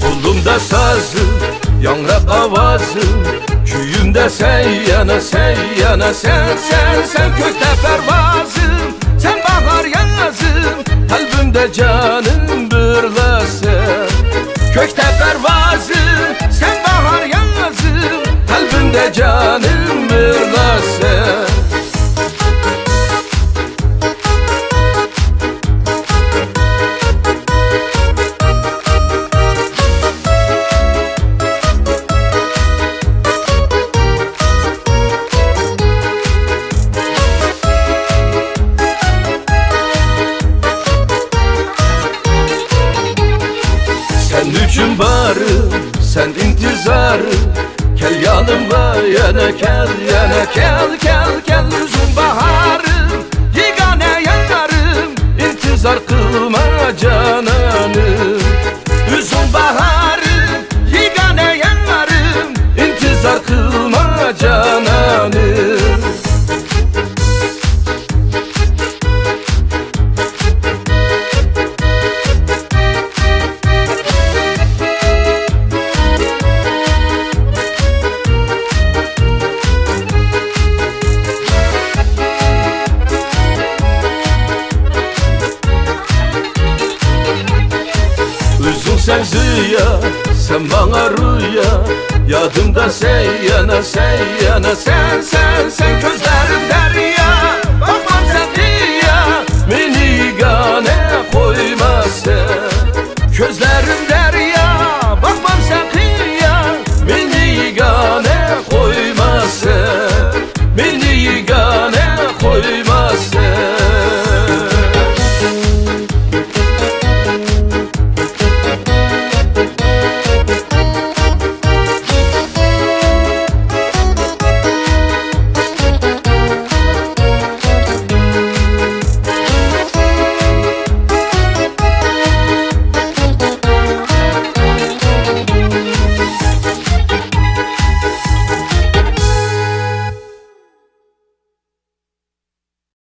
Kulumda sazım, yanrak avazım, küyümde sen yana sen yana sen kökte pervazım, sen bahar yazım, kalbimde canım birleşsen. Kökte pervazım, sen bahar yazım, kalbimde canım birleşsen. Sen üçün varım, sen intizarım, gel yanımda yana gel üzüm baharım, yegane yanarım, intizar kılma cananım. Üzüm baharım, yegane yanarım, intizar kılma cananım. Üzüm sen ziya, sen bana rüya, yadımda sen yana sen gözlerim derya.